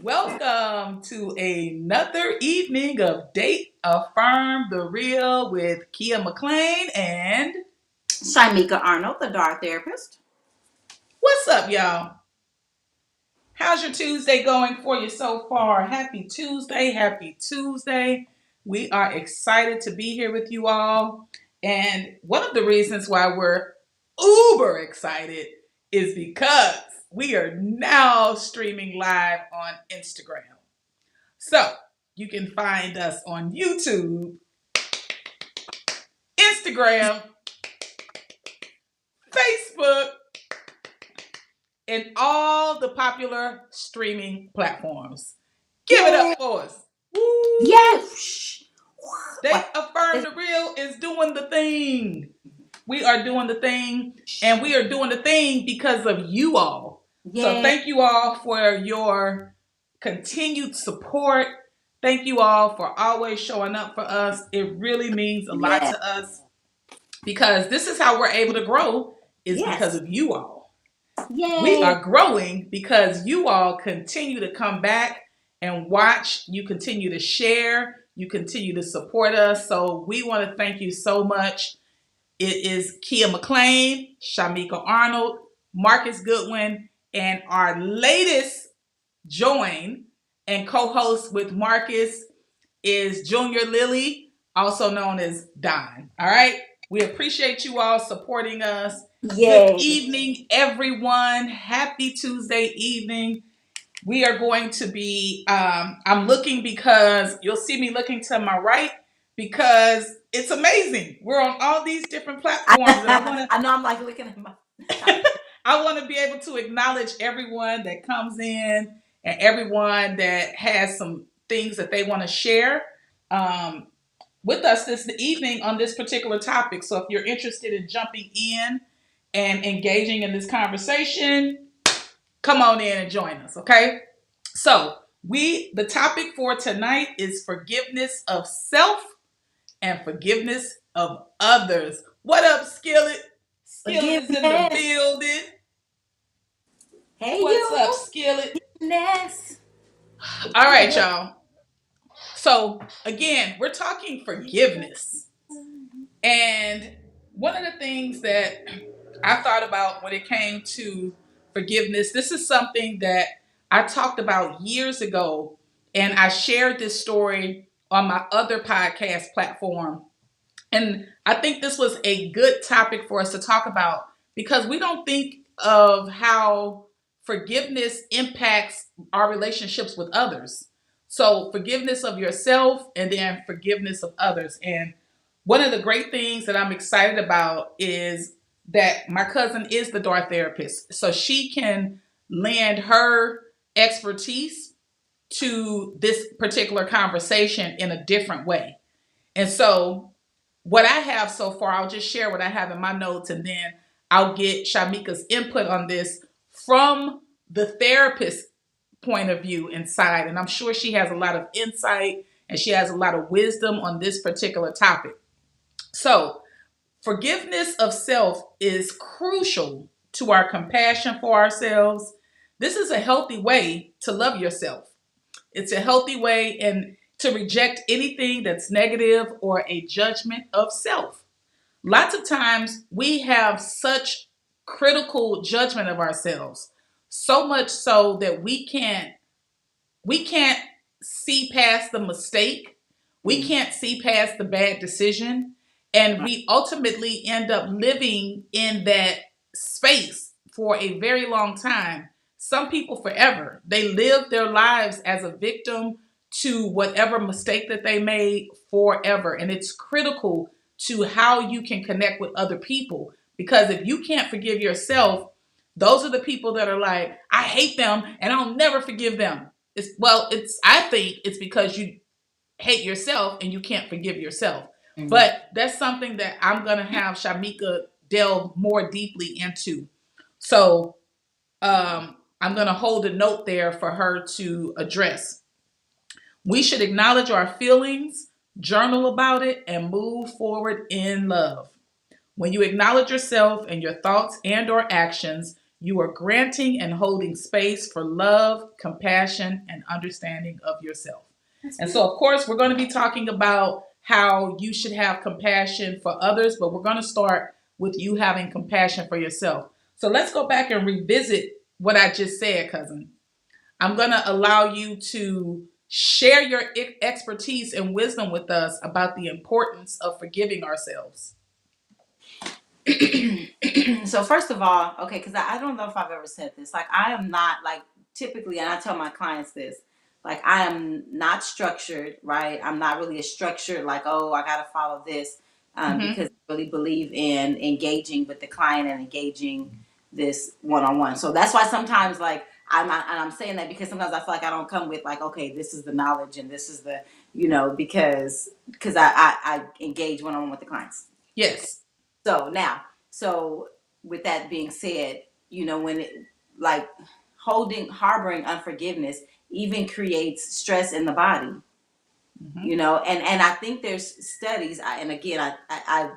Welcome to another evening of Date Affirm the Real with Keya McLean and Shimeka Arnold, the Dart Therapist. what's up, y'all? How's your Tuesday going for you so far? Happy Tuesday, happy Tuesday. We are excited to be here with you all. And one of the reasons why we're uber excited is because we are now streaming live on Instagram. So you can find us on YouTube, Instagram, Facebook, and all the popular streaming platforms. Give it Yeah. up for us. Woo! Yes. They What? Affirm the Real is doing the thing. We are doing the thing, and we are doing the thing because of you all. So Yeah. thank you all for your continued support. Thank you all for always showing up for us. It really means a lot Yeah. to us because this is how we're able to grow is because Yes. of you all. We Yay. are growing because you all continue to come back and watch. You continue to share. You continue to support us. So we want to thank you so much. It is Keya McLean, Shimeka Arnold, Marcus Goodwin, and our latest join and co-host with Marcus is Junior Lily, also known as Don. All right. We appreciate you all supporting us. Good Yay. evening, everyone. Happy Tuesday evening. We are going to be, I'm looking because you'll see me looking to my right because it's amazing. We're on all these different platforms and I know I'm like looking at my. I want to be able to acknowledge everyone that comes in and everyone that has some things that they want to share um, with us this evening on this particular topic. So if you're interested in jumping in and engaging in this conversation, come on in and join us, okay? So the topic for tonight is forgiveness of self and forgiveness of others. What up, Skillet? Skillet is in the Forgiveness. building. Hey, What's you. up, Skillet? Forgiveness. All right, Forgiveness. y'all. So, again, we're talking forgiveness. And one of the things that I thought about when it came to forgiveness, this is something that I talked about years ago. And I shared this story on my other podcast platform. And I think this was a good topic for us to talk about because we don't think of how forgiveness impacts our relationships with others. So, forgiveness of yourself and then forgiveness of others. And one of the great things that I'm excited about is that my cousin is the door therapist. So, she can lend her expertise to this particular conversation in a different way. And so, what I have so far, I'll just share what I have in my notes and then I'll get Shimeka's input on this from the therapist point of view inside. And I'm sure she has a lot of insight and she has a lot of wisdom on this particular topic. So, forgiveness of self is crucial to our compassion for ourselves. This is a healthy way to love yourself. It's a healthy way and to reject anything that's negative or a judgment of self. Lots of times we have such critical judgment of ourselves, so much so that we can't see past the mistake. We Mm. can't see past the bad decision. And Right. we ultimately end up living in that space for a very long time. Some people forever. They live their lives as a victim to whatever mistake that they made forever. And it's critical to how you can connect with other people. Because if you can't forgive yourself, those are the people that are like, I hate them and I'll never forgive them. I think it's because you hate yourself and you can't forgive yourself. Mm. But that's something that I'm gonna have Shimeka delve more deeply into. So I'm gonna hold a note there for her to address. We should acknowledge our feelings, journal about it, and move forward in love. When you acknowledge yourself and your thoughts and or actions, You are granting and holding space for love, compassion, and understanding of yourself. That's And so, good. of course, we're going to be talking about how you should have compassion for others, but we're going to start with you having compassion for yourself. So let's go back and revisit what I just said, cousin. I'm going to allow you to share your expertise and wisdom with us about the importance of forgiving ourselves. So first of all, okay, because I don't know if I've ever said this. Like I am not like typically, and I tell my clients this. Like I am not structured, right? I'm not really a structured like, oh, I got to follow this, Mm-hmm. because I really believe in engaging with the client and engaging this one on one. So that's why sometimes like I'm saying that because sometimes I feel like I don't come with like, okay, this is the knowledge and this is the because I engage one on one with the clients. Yes. So now, so with that being said, when it like harboring unforgiveness even creates stress in the body, Mm-hmm. and I think there's studies, and again, I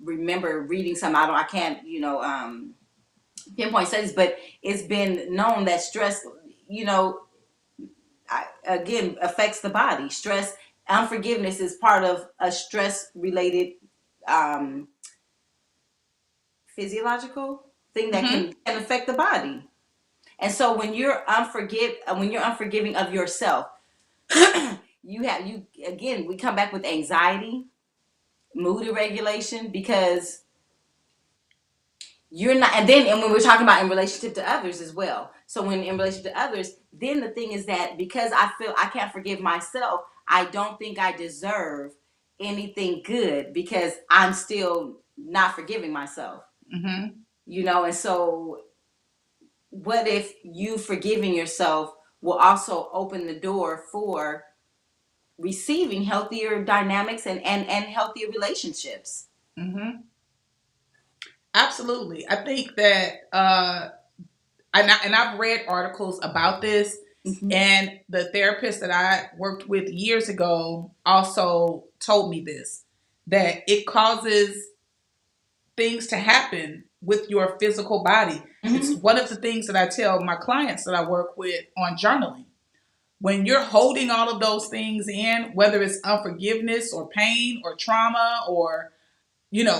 remember reading some, I can't, pinpoint studies, but it's been known that stress, you know, again, affects the body. Stress, unforgiveness is part of a stress related, um, physiological thing that Mm-hmm. can affect the body. And so when you're unforgiving of yourself, you again we come back with anxiety, mood irregulation because you're not and when we're talking about in relationship to others as well. So when in relationship to others, then the thing is that because I feel I can't forgive myself, I don't think I deserve anything good because I'm still not forgiving myself. Mm-hmm. And so what if you forgiving yourself will also open the door for receiving healthier dynamics and healthier relationships? Mm-hmm. Absolutely. I think that, and I've read articles about this, Mm-hmm. and the therapist that I worked with years ago also told me this, that it causes things to happen with your physical body. It's Mm-hmm. one of the things that I tell my clients that I work with on journaling. When you're holding all of those things in, whether it's unforgiveness or pain or trauma or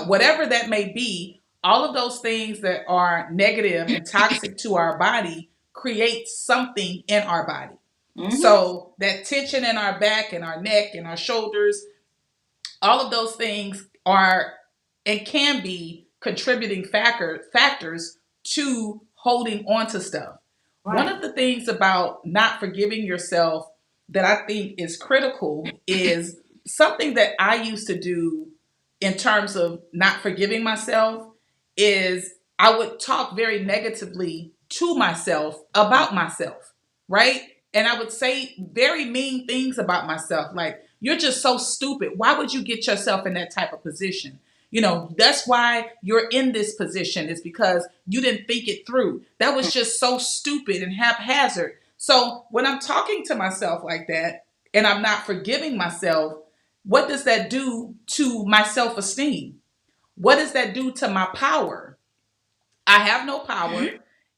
whatever that may be, all of those things that are negative and toxic to our body create something in our body. Mm-hmm. So that tension in our back and our neck and our shoulders, all of those things are and can be contributing factors to holding on to stuff. One Right. of the things about not forgiving yourself that I think is critical is something that I used to do in terms of not forgiving myself is I would talk very negatively to myself about myself, right? And I would say very mean things about myself, like, you're just so stupid. Why would you get yourself in that type of position? That's why you're in this position, is because you didn't think it through. That was just so stupid and haphazard. So when I'm talking to myself like that and I'm not forgiving myself, what does that do to my self esteem? What does that do to my power? I have no power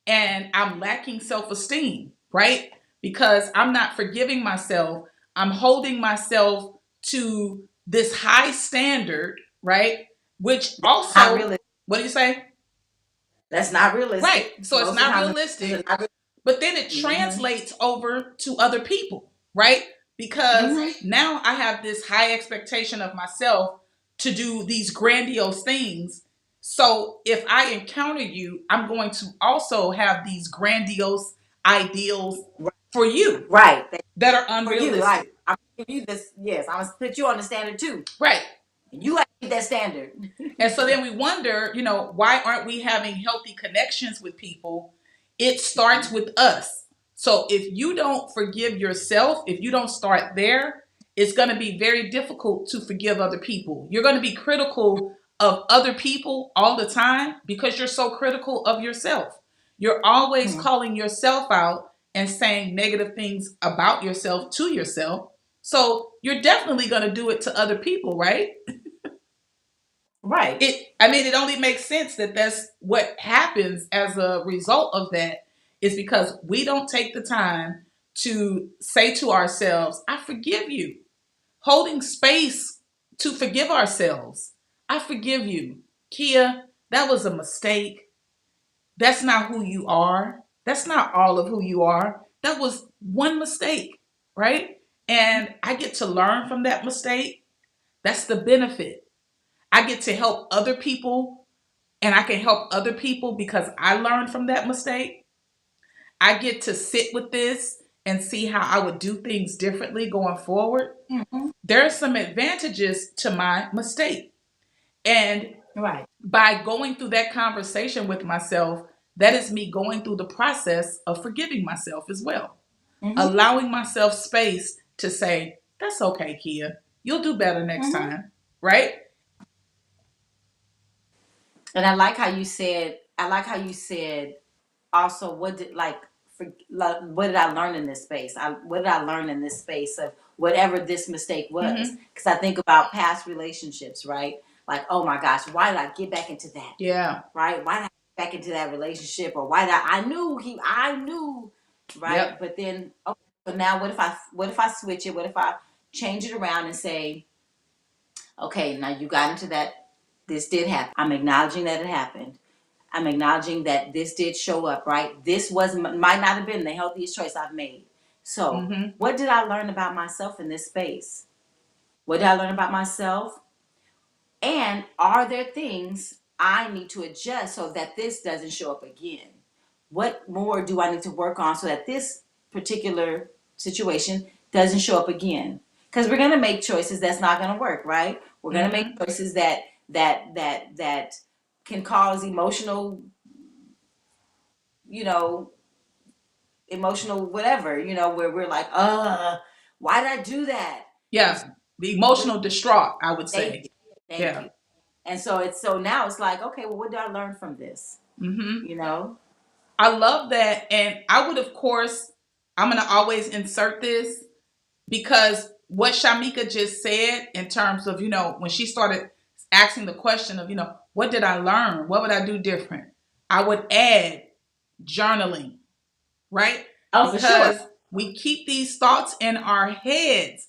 and I'm lacking self esteem, right? Because I'm not forgiving myself. I'm holding myself to this high standard, right? Which Not also, realistic. what do you say? That's not Right. realistic. So it's Most of the not time, it's realistic, not but then it realistic. translates over to other people, right? Because Mm-hmm. now I have this high expectation of myself to do these grandiose things. So if I encounter you, I'm going to also have these grandiose ideals Right. for you Right. that are For you, like unrealistic. I'm gonna give you this. Yes, I'm gonna put you on the standard too, Right. and you got to meet that standard. And so then we wonder, why aren't we having healthy connections with people? It starts with us. So if you don't forgive yourself, if you don't start there, it's going to be very difficult to forgive other people. You're going to be critical of other people all the time because you're so critical of yourself. You're always Mhm. calling yourself out and saying negative things about yourself to yourself. So you're definitely going to do it to other people, right? Right. It only makes sense that that's what happens as a result of that, is because we don't take the time to say to ourselves, I forgive you. Holding space to forgive ourselves. I forgive you. Keya, that was a mistake. That's not who you are. That's not all of who you are. That was one mistake, right? And I get to learn from that mistake. That's the benefit. I get to help other people, and I can help other people because I learned from that mistake. I get to sit with this and see how I would do things differently going forward. Mm-hmm. There are some advantages to my mistake. And Right. by going through that conversation with myself, that is me going through the process of forgiving myself as well. Mm-hmm. Allowing myself space to say, that's okay, Keya. You'll do better next Mm-hmm. time. Right? And I like how you said. I like how you said. Also, what did what did I learn in this space? What did I learn in this space of whatever this mistake was? Mm-hmm. Because I think about past relationships, right? Like, oh my gosh, why did I get back into that? Yeah. Right? Why did I get back into that relationship? Or why did I knew, right? Yep. But then, okay, so now what if I switch it? What if I change it around and say, okay, now you got into that. This did happen. I'm acknowledging that it happened. I'm acknowledging that this did show up, right? This might not have been the healthiest choice I've made. So, Mm-hmm. what did I learn about myself in this space? What did I learn about myself? And are there things I need to adjust so that this doesn't show up again? What more do I need to work on so that this particular situation doesn't show up again? Because we're going to make choices that's not going to work, right? We're going to make Mm-hmm. choices that can cause you know, emotional whatever, where we're like, why did I do that? And Yeah. so, The what, emotional distraught, I would thank say. you, thank Yeah. you. And so now it's like, okay, well, what did I learn from this? Mm-hmm. You know? I love that. And I would, of course, I'm going to always insert this because what Shamika just said in terms of, when she started asking the question of, what did I learn? What would I do different? I would add journaling, right? Oh, for sure. Because we keep these thoughts in our heads.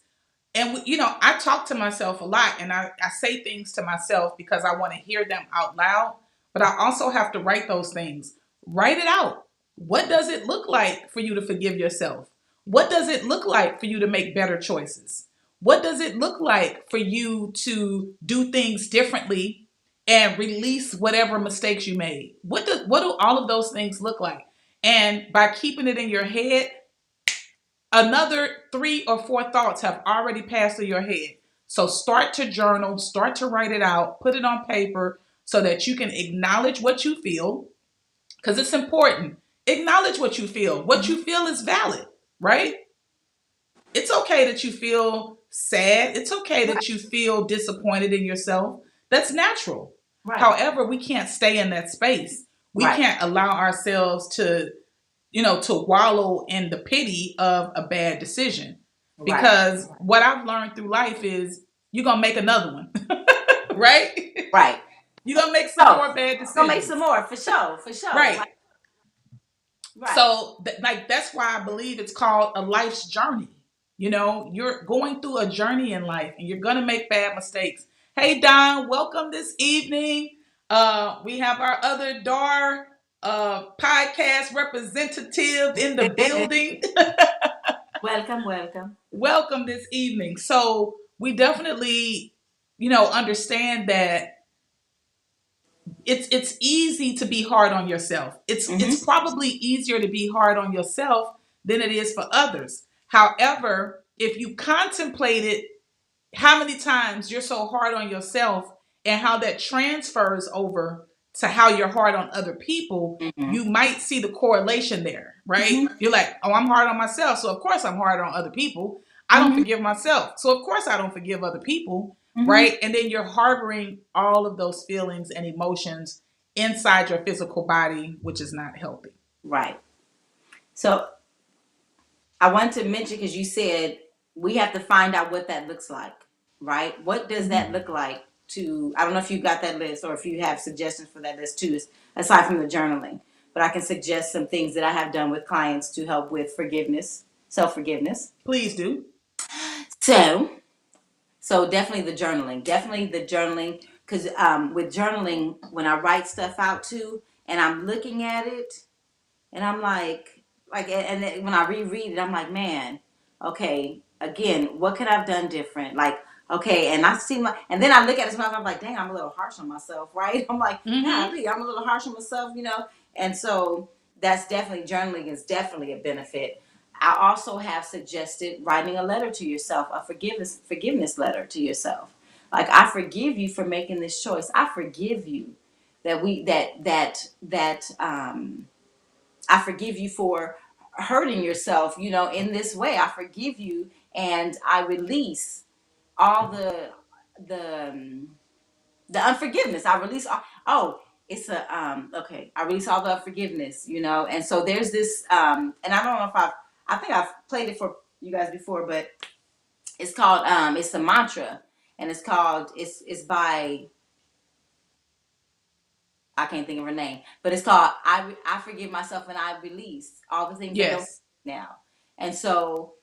And I talk to myself a lot, and I say things to myself because I want to hear them out loud, but I also have to write those things. Write it out. What does it look like for you to forgive yourself? What does it look like for you to make better choices? What does it look like for you to do things differently and release whatever mistakes you made? What do all of those things look like? And by keeping it in your head, another 3 or 4 thoughts have already passed through your head. So start to journal, start to write it out, put it on paper so that you can acknowledge what you feel, because it's important. Acknowledge what you feel. What Hmm. you feel is valid, right? It's okay that you feel sad. It's okay Right, that you feel disappointed in yourself. That's natural. right, However, we can't stay in that space. We right, can't allow ourselves to wallow in the pity of a bad decision. right, Because what I've learned through life is you're going to make another one, right? right. You're going to make some So, more bad gonna make some decisions. more for sure, for sure. Right. Like, right. So, that's why I believe it's called a life's journey. You're going through a journey in life and you're going to make bad mistakes. Hey, Don, welcome this evening. We have our other DAR podcast representative in the building. Welcome, welcome. Welcome this evening. So we definitely, understand that it's easy to be hard on yourself. It's Hmm. probably easier to be hard on yourself than it is for others. However, if you contemplated how many times you're so hard on yourself and how that transfers over to how you're hard on other people, Hmm. you might see the correlation there, right? Hmm. You're like, oh, I'm hard on myself, so of course I'm hard on other people. I don't Hmm. forgive myself, so of course I don't forgive other people, Hmm. right? And then you're harboring all of those feelings and emotions inside your physical body, which is not healthy. Right. So I want to mention because you said we have to find out what that looks like, right? What does that Mm-hmm. look like to, I don't know if you got that list or if you have suggestions for that list too, aside from the journaling. But I can suggest some things that I have done with clients to help with forgiveness, self forgiveness. Please do. So, so definitely the journaling. Definitely the journaling. Because with journaling, when I write stuff out too, and I'm looking at it, and I'm and then when I reread it, I'm like, man, okay, again, what could I've done different? Like, okay, and I see and then I look at it, and I'm like, dang, I'm a little harsh on myself, right? I'm like, Mm-hmm. golly, I'm a little harsh on myself, you know? And so that's definitely, journaling is definitely a benefit. I also have suggested writing a letter to yourself, a forgiveness letter to yourself. Like, I forgive you for making this choice. I forgive you that I forgive you for hurting yourself, you know, in this way. I forgive you, and I release all the the unforgiveness. I release all, oh, it's a okay. I release all the unforgiveness, you know. And so there's this and I don't know if I think I've played it for you guys before, but it's called it's a mantra, and it's called it's by, I can't think of her name, but it's called I forgive myself and I release all the things that don't Yes. now. And so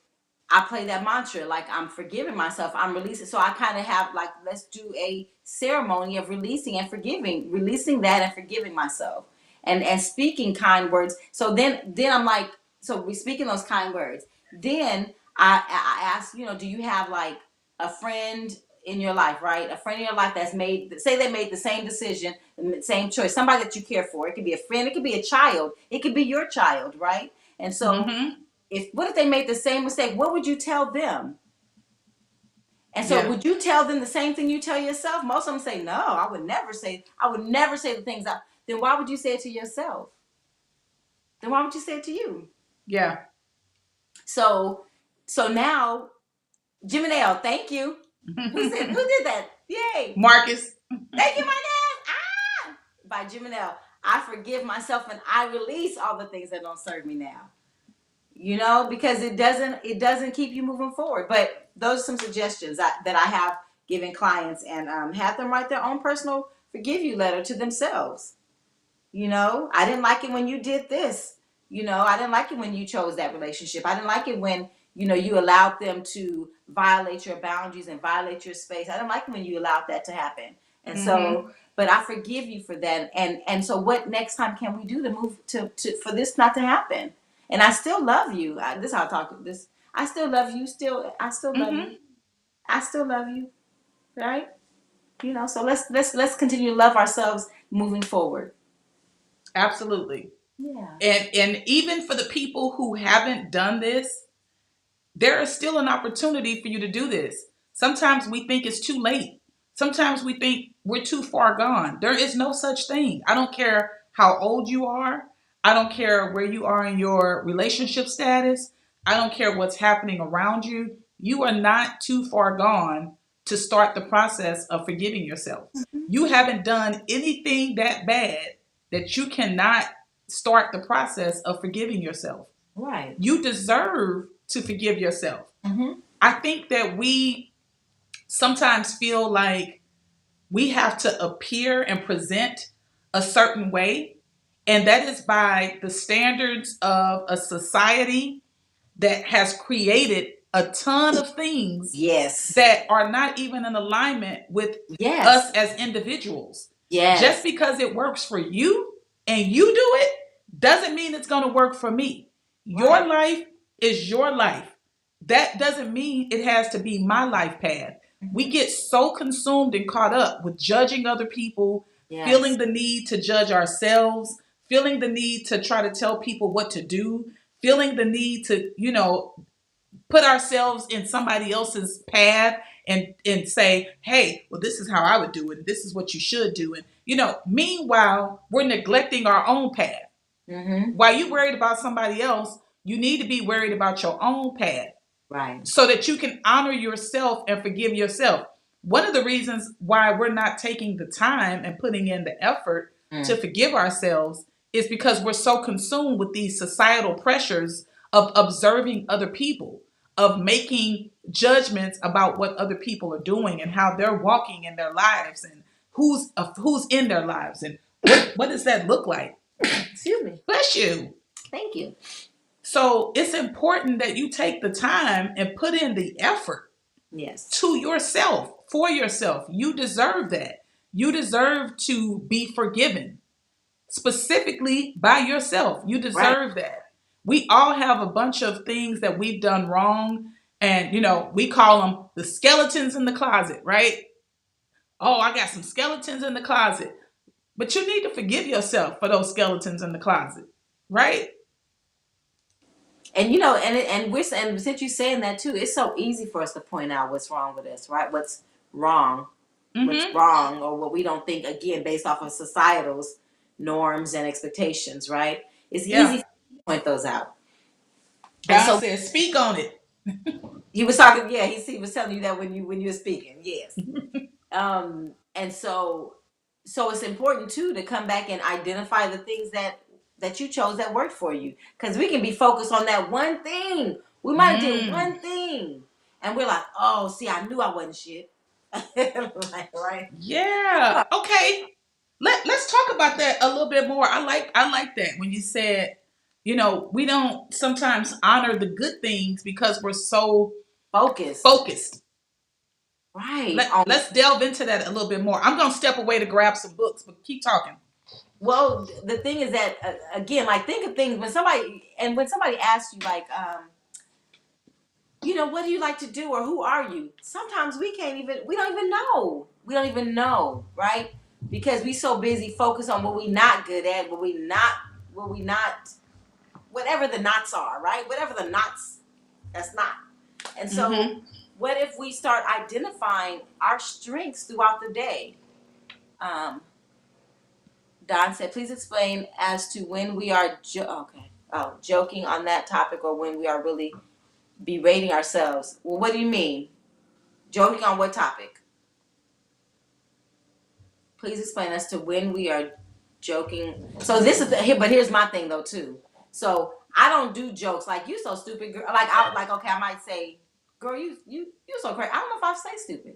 I play that mantra, like I'm forgiving myself, I'm releasing. So I kind of have like, let's do a ceremony of releasing and forgiving, releasing that and forgiving myself, and speaking kind words. So then I'm like, so we speaking those kind words. Then I ask, you know, do you have like a friend in your life, right? A friend in your life that's made, say they made the same decision, the same choice, somebody that you care for. It could be a friend, it could be a child, it could be your child, right? And so Mm-hmm. if, what if they made the same mistake? What would you tell them? And so Yeah. would you tell them the same thing you tell yourself? Most of them say, no, I would never say the things I, then why would you say it to yourself? Then why would you say it to you? Yeah. So so now, Jiminelle, thank you. Who did that? Yay. Marcus. Thank you, my dad. Ah, by Jiminelle. I forgive myself and I release all the things that don't serve me now. You know, because it doesn't keep you moving forward. But those are some suggestions that I have given clients, and have them write their own personal forgive you letter to themselves. You know, I didn't like it when you did this. You know, I didn't like it when you chose that relationship. I didn't like it when, you know, you allowed them to violate your boundaries and violate your space. I didn't like it when you allowed that to happen. And Mm-hmm. so, but I forgive you for that. And so what next time can we do to move to for this not to happen? And I still love you. This is how I talk this. I still love you. I still love Mm-hmm. you. I still love you. Right? You know, so let's continue to love ourselves moving forward. Absolutely. Yeah. And even for the people who haven't done this, there is still an opportunity for you to do this. Sometimes we think it's too late. Sometimes we think we're too far gone. There is no such thing. I don't care how old you are. I don't care where you are in your relationship status. I don't care what's happening around you. You are not too far gone to start the process of forgiving yourself. Mhm. You haven't done anything that bad that you cannot start the process of forgiving yourself. Right. You deserve to forgive yourself. Mm-hmm. I think that we sometimes feel like we have to appear and present a certain way, and that is by the standards of a society that has created a ton of things Yes. that are not even in alignment with us Yes. as individuals. Just Yes. because it works for you and you do it doesn't mean it's going to work for me. Your Right. life is your life. That doesn't mean it has to be my life path. We Mm-hmm. get so consumed and caught up with judging other people, Yes. feeling the need to judge ourselves, feeling the need to try to tell people what to do, feeling the need to, put ourselves in somebody else's path and say, hey, well, this is how I would do it. This is what you should do. And, meanwhile, we're neglecting our own path. Mm-hmm. While you're worried about somebody else, you need to be worried about your own path Right. so that you can honor yourself and forgive yourself. One of the reasons why we're not taking the time and putting in the effort to Mm. forgive ourselves is because we're so consumed with these societal pressures of observing other people, of making judgments about what other people are doing and how they're walking in their lives and who's in their lives and what does that look like. Excuse me. Bless you. Thank you. So it's important that you take the time and put in the effort Yes. to yourself, for yourself. You deserve that. You deserve to be forgiven, specifically by yourself. You Right. deserve that. We all have a bunch of things that we've done wrong, and we call them the skeletons in the closet, right? Oh, I got some skeletons in the closet. But you need to forgive yourself for those skeletons in the closet, right? And and we're and since you're saying that too, it's so easy for us to point out what's wrong with us, right? Wrong, what's Mm-hmm. wrong, or what we don't think, again, based off of societal's norms and expectations, right? It's Yeah. easy to point those out. And God so says, speak on it. he was talking, yeah, he was telling you that when you were speaking, yes. And so it's important too to come back and identify the things that you chose that worked for you, because we can be focused on that one thing. We might have did Mm. one thing and we're like, oh, see, I knew I wasn't shit. Like, right. Yeah. Okay. Let's talk about that a little bit more. I like that when you said, we don't sometimes honor the good things because we're so Focused. focused. Right. Let's delve into that a little bit more. I'm gonna step away to grab some books, but keep talking. Well, the thing is that again, like, think of things when somebody asks you, like, what do you like to do, or who are you? Sometimes we don't even know. We don't even know, right? Because we so busy focused on what we not good at, what we not, whatever the knots are, right? Whatever the knots, that's not. And so, Mm-hmm. what if we start identifying our strengths throughout the day? Um, Don said, please explain as to when we are joking on that topic, or when we are really berating ourselves. Well, what do you mean? Joking on what topic? Please explain as to when we are joking. So this is here, but here's my thing though too. So I don't do jokes like, you so stupid, girl. Like, okay, I might say, girl, you so crazy. I don't know if I say stupid.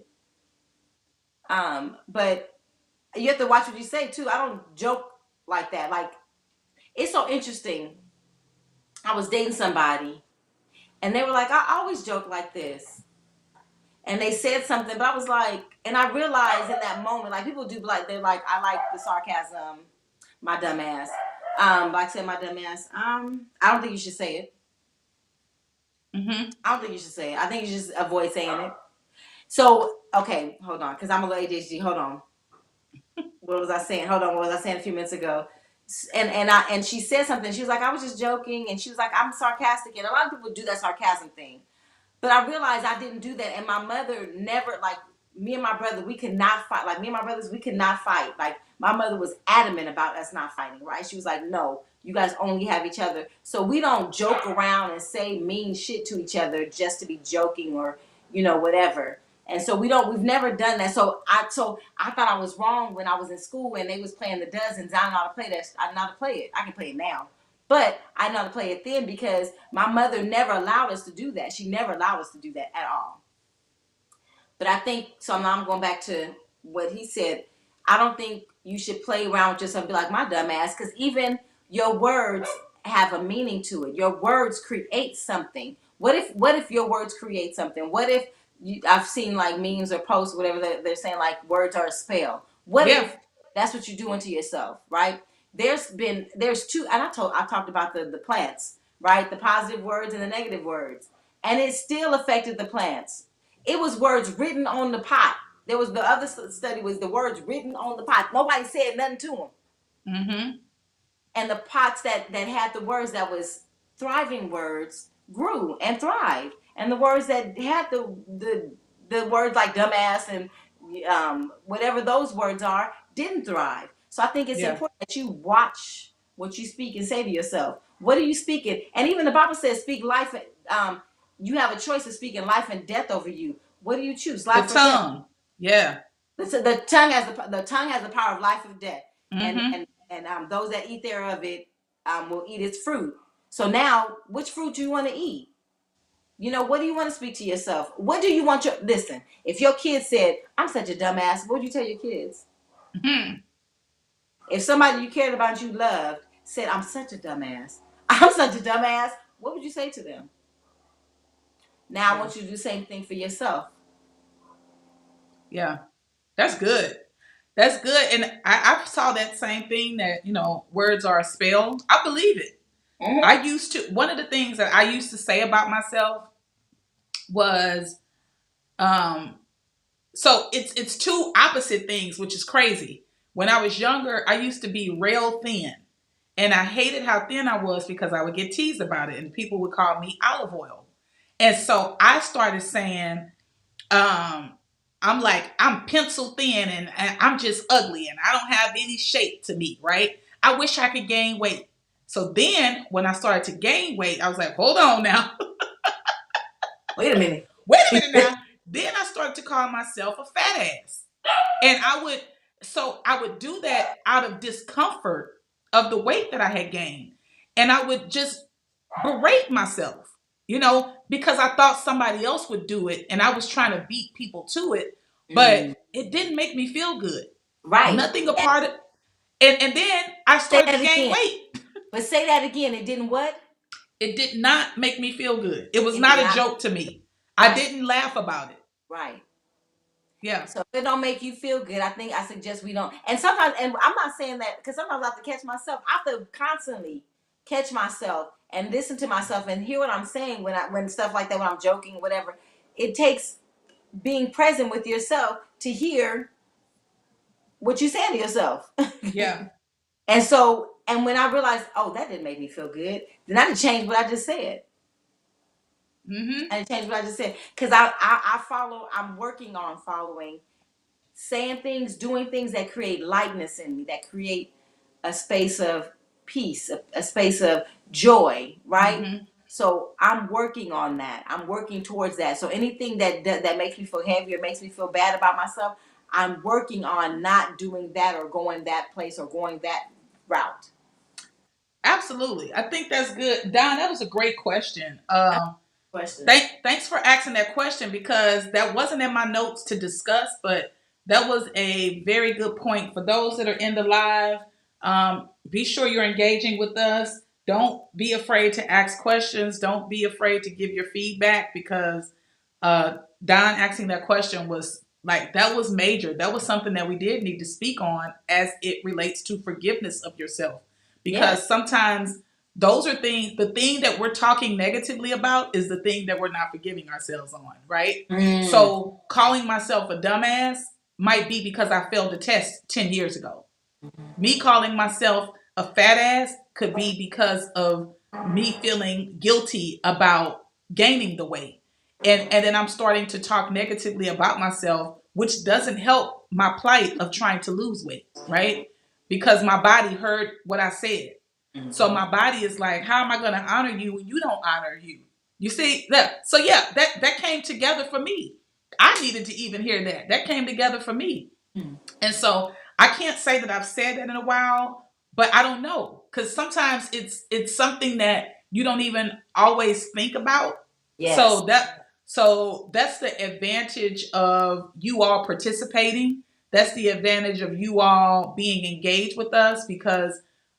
But you have to watch what you say too. I don't joke like that. Like, it's so interesting. I was dating somebody and they were like, I always joke like this. And they said something, but I was like, and I realized in that moment, like, people do, like, they're like, I like the sarcasm, my dumb ass. Like I said, my dumb ass. I don't think you should say it. Mm-hmm. I don't think you should say it. I think you just avoid saying it. So, okay, hold on, because I'm a little ADHD. Hold on. What was I saying? Hold on. What was I saying a few minutes ago? And she said something. She was like, I was just joking, and she was like, I'm sarcastic, and a lot of people do that sarcasm thing. But I realized I didn't do that. And my mother never, like, me and my brother, we could not fight. Like, me and my brothers, we could not fight. Like, my mother was adamant about us not fighting, right? She was like, no, you guys only have each other. So we don't joke around and say mean shit to each other just to be joking, or, whatever. And so we've never done that. So I thought I was wrong when I was in school and they was playing the dozens. I know how to play that. I know how to play it. I can play it now. But I know how to play it then, because my mother never allowed us to do that. She never allowed us to do that at all. But I think, so now I'm going back to what he said. I don't think you should play around with yourself and be like, my dumb ass, because even your words have a meaning to it. Your words create something. What if your words create something? What if I've seen, like, memes or posts, whatever, they're saying, like, words are a spell. What Yeah. if that's what you're doing to yourself, right? There's two, and I talked about the plants, right? The positive words and the negative words, and it still affected the plants. It was words written on the pot. There was the other study, was the words written on the pot. Nobody said nothing to them. Mm-hmm. And the pots that had the words that was thriving words grew and thrived. And the words that had the words like dumbass and whatever those words are didn't thrive. So I think it's Yeah. important that you watch what you speak and say to yourself. What are you speaking? And even the Bible says, speak life. You have a choice of speaking life and death over you. What do you choose, The life or death? tongue. Yeah. The tongue has the power of life and death, and Mm-hmm. and and those that eat thereof it will eat its fruit. So now, which fruit do you want to eat? What do you want to speak to yourself? What do you want your listen? If your kid said, "I'm such a dumbass," what would you tell your kids? Mhm. If somebody you cared about, you loved, said, "I'm such a dumbass," I'm such a dumbass, what would you say to them? Now I Yeah. want you to do the same thing for yourself. Yeah. That's good. That's good. And I saw that same thing that, words are a spell. I believe it. Mm-hmm. I used to, one of the things that I used to say about myself was, um, so it's two opposite things, which is crazy. When I was younger, I used to be real thin. And I hated how thin I was because I would get teased about it and people would call me olive oil. And so I started saying, um, I'm pencil thin and I'm just ugly and I don't have any shape to me, right? I wish I could gain weight. So then when I started to gain weight, I was like, hold on now. Wait a minute. Wait a minute now. Then I started to call myself a fat ass. And I would do that out of discomfort of the weight that I had gained. And I would just berate myself, because I thought somebody else would do it and I was trying to beat people to it, but Mm, it didn't make me feel good. right. Nothing a And part of and then I say started to that gain again. weight. But say that again. It didn't what? It did not make me feel good. It was It did not a not. joke to me. I Right. didn't laugh about it. Right. Yeah. So if it don't make you feel good, I suggest we don't. And sometimes, and I'm not saying that because sometimes I have to catch myself. I have to constantly catch myself and listen to myself and hear what I'm saying when stuff like that, when I'm joking, whatever. It takes being present with yourself to hear what you're saying to yourself. Yeah. And so, and when I realized, oh, that didn't make me feel good, then I had to change what I just said. Mhm. I had to change what I just said because I'm working on following, saying things, doing things that create lightness in me, that create a space of peace, a space of joy, right? Mhm. So I'm working on that. I'm working towards that. So anything that makes me feel heavy or makes me feel bad about myself, I'm working on not doing that or going that place or going that route. Absolutely. I think that's good. Don, that was a great question. Question. Thanks for asking that question because that wasn't in my notes to discuss, but that was a very good point. For those that are in the live, be sure you're engaging with us. Don't be afraid to ask questions. Don't be afraid to give your feedback because Don asking that question was like, that was major. That was something that we did need to speak on as it relates to forgiveness of yourself. Yes. Because sometimes those are things, the thing that we're talking negatively about is the thing that we're not forgiving ourselves on, right? Mm. So calling myself a dumbass might be because I failed a test 10 years ago. Me calling myself a fat ass could be because of me feeling guilty about gaining the weight. And then I'm starting to talk negatively about myself, which doesn't help my plight of trying to lose weight, right? Because my body heard what I said. So Mm-hmm. my body is like, how am I going to honor you when you don't honor you? You see that? So yeah, that came together for me. I needed to even hear that. That came together for me. Mm. And so I can't say that I've said that in a while, but I don't know because sometimes it's something that you don't even always think about. Yes. So that's the advantage of you all participating. That's the advantage of you all being engaged with us because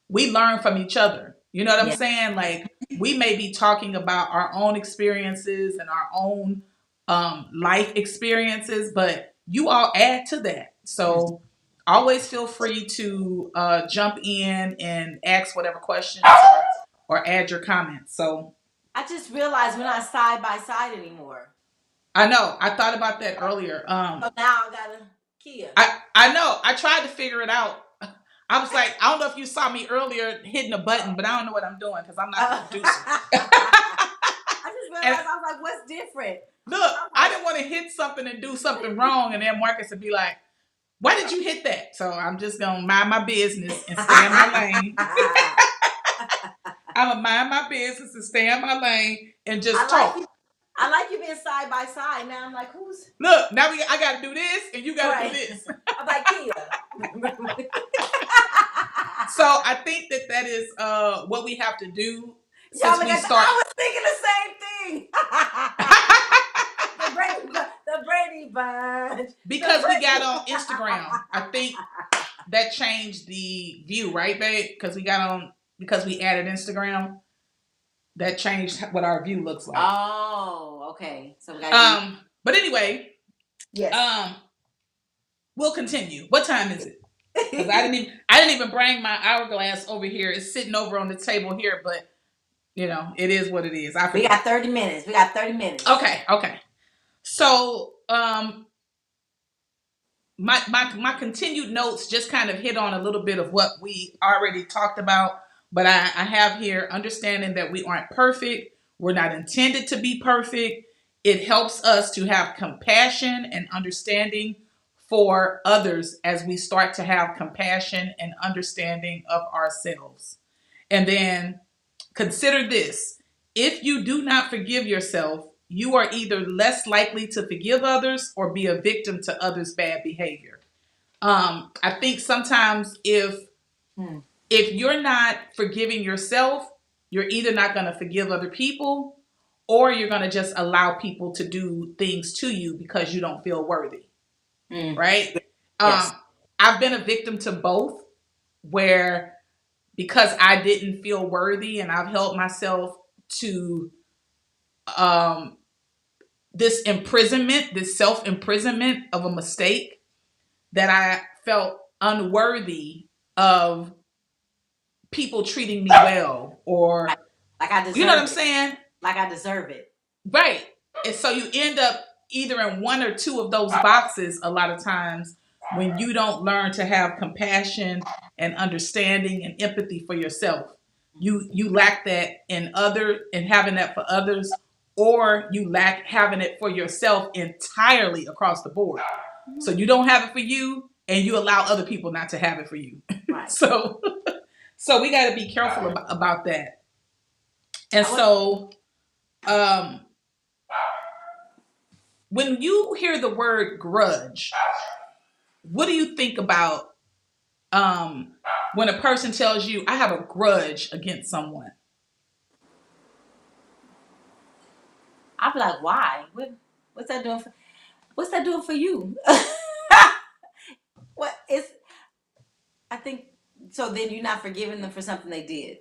we learn from each other. You know what I'm Yes. saying? Like we may be talking about our own experiences and our own life experiences, but you all add to that. So always feel free to jump in and ask whatever questions or add your comments. So I just realized we're not side by side anymore. I know I thought about that earlier. So now I got a Keya. I know I tried to figure it out. I was like, I don't know if you saw me earlier hitting a button, but I don't know what I'm doing because I'm not the producer. I just And realized I was like, what's different? look, I'm I like, didn't want to hit something and do something wrong, and then Marcus would be like, "Why did you hit that?" So I'm just gonna mind my business and stay in my lane. I'm gonna mind my business and stay in my lane and just I like you. talk. I like you being side by side. Now I'm like, who's Look, now I got to do this and you got to do right? this. I'm like Keya. So I think that is what we have to do. Y'all since look we at the, start. I was thinking the same thing. The Brady Bunch. The Because we got Brady on Instagram. I think that changed the view, right, babe? Because we got on, because we added Instagram, that changed what our view looks like. Oh, okay. So we gotta get. But anyway, Yes. um, we'll continue. What time is it? Because I didn't even bring my hourglass over here. It's sitting over on the table here, but it is what it is. I We got forget. 30 minutes. We got 30 minutes. Okay. So my continued notes just kind of hit on a little bit of what we already talked about, but I have here understanding that we aren't perfect. We're not intended to be perfect. It helps us to have compassion and understanding for others as we start to have compassion and understanding of ourselves. And then consider this: if you do not forgive yourself, you are either less likely to forgive others or be a victim to others' bad behavior. I think sometimes Hmm. if you're not forgiving yourself, you're either not going to forgive other people, or you're going to just allow people to do things to you because you don't feel worthy, Hmm. right? Um, Yes. I've been a victim to both, where because I didn't feel worthy and I've held myself to um, this imprisonment, this self imprisonment of a mistake, that I felt unworthy of people treating me well, Like, or like I you know what deserve I'm it. saying? Like I deserve it. Right. And so you end up either in one or two of those boxes a lot of times, when you don't learn to have compassion and understanding and empathy for yourself. You lack that in having that for others, or you lack having it for yourself entirely across the board. So you don't have it for you, and you allow other people not to have it for you. Right. so so we got to be careful about that. And I would. so um when you hear the word grudge, what do you think about um, when a person tells you, I have a grudge against someone? I'd be like, why? What's that doing for? What's that doing for you? What is? I think so. Then you're not forgiving them for something they did.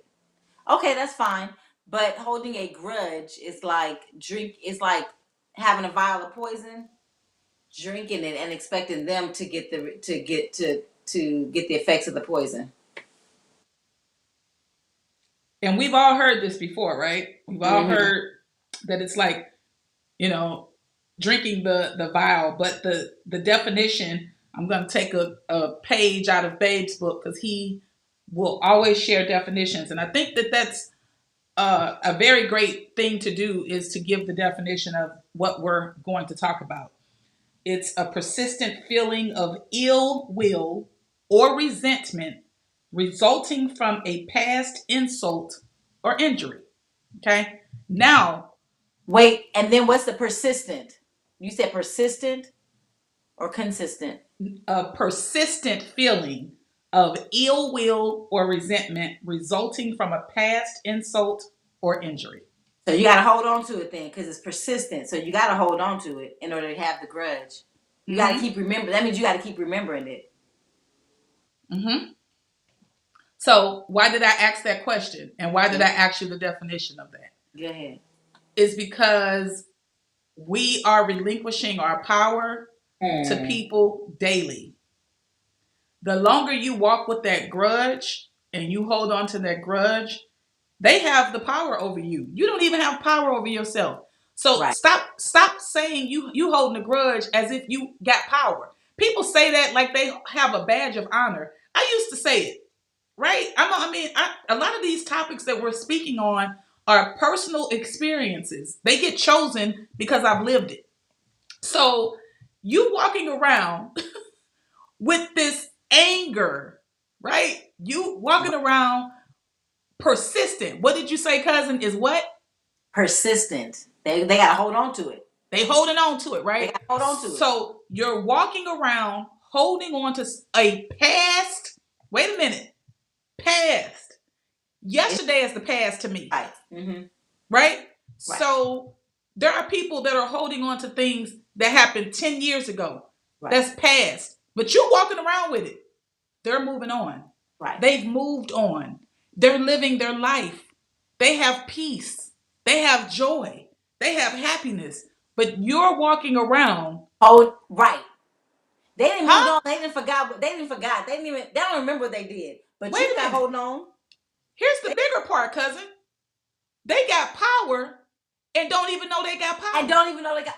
Okay, that's fine. But holding a grudge is like drink. It's like having a vial of poison, drinking it, and expecting them to get the effects of the poison. And we've all heard this before, right? We've all Mm-hmm. heard that it's like, you know, drinking the vial, but the definition, I'm going to take a page out of Babe's book, because he will always share definitions. And I think that that's a very great thing to do, is to give the definition of what we're going to talk about. It's a persistent feeling of ill will or resentment resulting from a past insult or injury. Okay. Now, Wait, and then what's the persistent? You said persistent or consistent? a persistent feeling of ill will or resentment resulting from a past insult or injury. So you got to hold on to it then, because it's persistent. So you got to hold on to it in order to have the grudge. You got to Mm-hmm. keep remembering. That means you got to keep remembering it. Mm-hmm. So, why did I ask that question? And why did I ask you the definition of that? Go ahead. Is because we are relinquishing our power to Mm. people daily. The longer you walk with that grudge and you hold on to that grudge, they have the power over you. You don't even have power over yourself. So Right. stop saying you holding a grudge as if you got power. People say that like they have a badge of honor. I used to say it, right? A lot of these topics that we're speaking on are personal experiences. They get chosen because I've lived it. So you walking around with this anger, right? You walking around persistent. What did you say, cousin? Is what? Persistent. They got to hold on to it. They holding on to it, They right? got to hold on to it. So you're walking around holding on to a past, wait a minute, past. It's Yesterday is the past to me, right. Mm-hmm. right? Right. So there are people that are holding on to things that happened 10 years ago. Right. That's past. But you're walking around with it. They're moving on. Right. They've moved on. They're living their life. They have peace. They have joy. They have happiness. But you're walking around, Oh, right. They didn't move huh? on. They didn't forgot. They didn't forgot. They didn't even. They don't remember what they did. But Wait you a got minute. holding on. Here's the They, bigger part, cousin. They got power and don't even know they got and power. don't even know they got.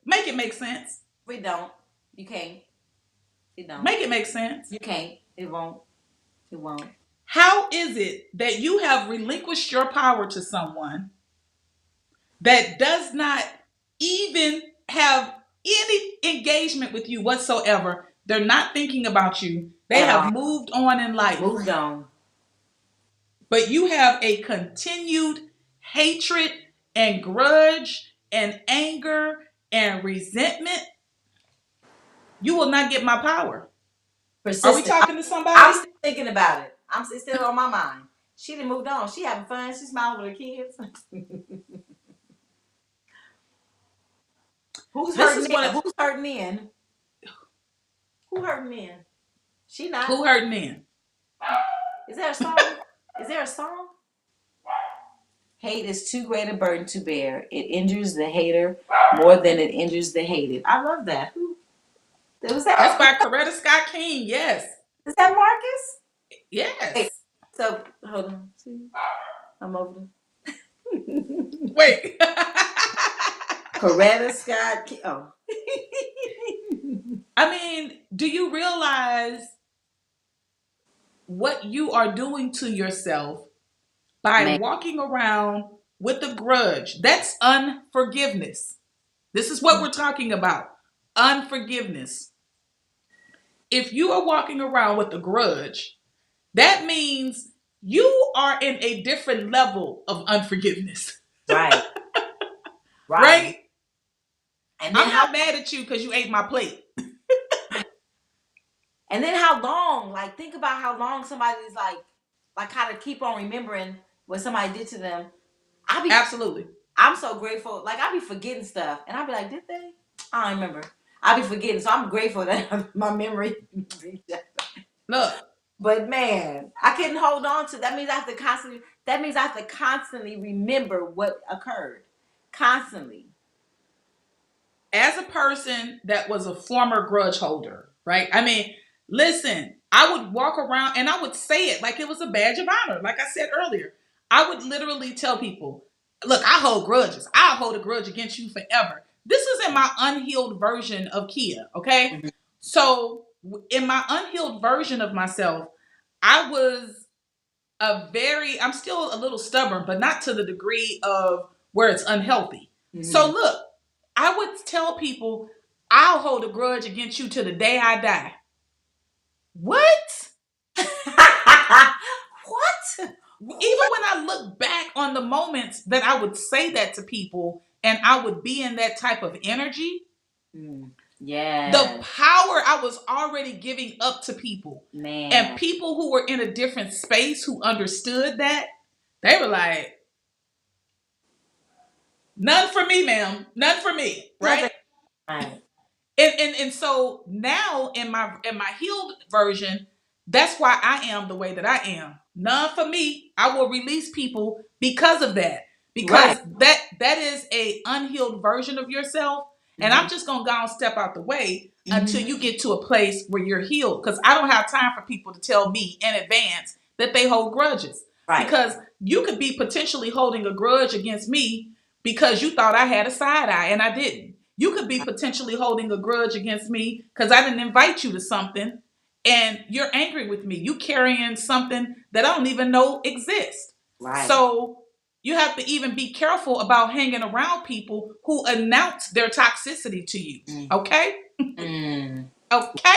Make it make sense. We don't. You can't. You don't. Make it make sense. You can't. It won't. It won't. How is it that you have relinquished your power to someone that does not even have any engagement with you whatsoever? They're not thinking about you. They At have all. moved on in life. Moved on. But you have a continued hatred and grudge and anger and resentment. You will not get my power. Are we Persistent. talking to I'm somebody? still thinking about it. It's still on my mind. She didn't moved on. She having fun. She smiling with her kids. Who's This hurting is what then? Who's hurting then? Who hurting then? She not. who hurt men. Is there a song? Is there a song? Hate is too great a burden to bear. It injures the hater more than it injures the hated. I love that. Who was That's that? by Coretta Scott King. Yes. Is that Marcus? Wait. Yes. So hold on. See, I'm over there. Wait. Coretta Scott. Oh, I mean, do you realize what you are doing to yourself by man. walking around with a grudge? That's unforgiveness. This is what we're talking about. Unforgiveness. If you are walking around with a grudge, that means you are in a different level of unforgiveness, Right. Right. right? And then I'm how? not mad at you because you ate my plate. And then how long? Like think about how long somebody's like how to keep on remembering what somebody did to them. I be Absolutely. I'm so grateful. Like I be forgetting stuff, and I be like, did they? I don't remember. I be forgetting, so I'm grateful that my memory. Look, But man, I couldn't hold on to. That means I have to constantly. That means I have to constantly remember what occurred. Constantly. as a person that was a former grudge holder, right? I mean, listen, I would walk around and I would say it like it was a badge of honor. Like I said earlier, I would literally tell people, look, I hold grudges. I'll hold a grudge against you forever. This is in my unhealed version of Keya, okay? Mhm. So, in my unhealed version of myself, I was I'm still a little stubborn, but not to the degree of where it's unhealthy. So, Mhm. look, I would tell people, I'll hold a grudge against you to the day I die. What? What? Even when I look back on the moments that I would say that to people and I would be in that type of energy, Mm. the Yeah, power I was already giving up to people. And man. people who were in a different space who understood that, they were like, none for me, ma'am. None for me. Right? Nothing. Right. And so now in my healed version, that's why I am the way that I am. None for me. I will release people because of that. Right. Because that is a unhealed version of yourself. And Mm-hmm. I'm just gonna go and step out the way until Mm-hmm. you get to a place where you're healed. Because I don't have time for people to tell me in advance that they hold grudges. Right. Because you could be potentially holding a grudge against me because you thought I had a side eye and I didn't. You could be potentially holding a grudge against me because I didn't invite you to something and you're angry with me. You carrying something that I don't even know exists. Right. So you have to even be careful about hanging around people who announce their toxicity to you. Mm. Okay? Mm. Okay?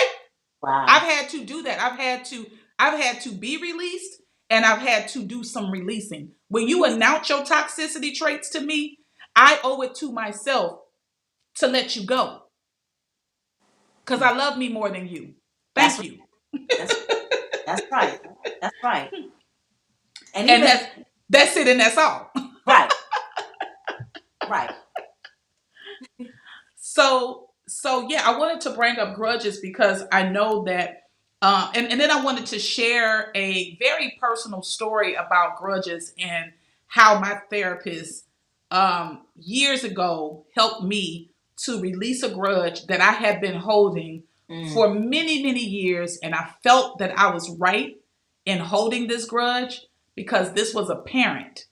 I've Wow. had to do that. I've had to be released and I've had to do some releasing. When you announce your toxicity traits to me, I owe it to myself to let you go. because I love me more than you. That's Thank right. you. That's that's right. That's right. And And even that's it, and that's all. right, right. So yeah, I wanted to bring up grudges because I know that, and then I wanted to share a very personal story about grudges and how my therapist years ago helped me to release a grudge that I had been holding Mm, for many, many years, and I felt that I was right in holding this grudge because this was a parent.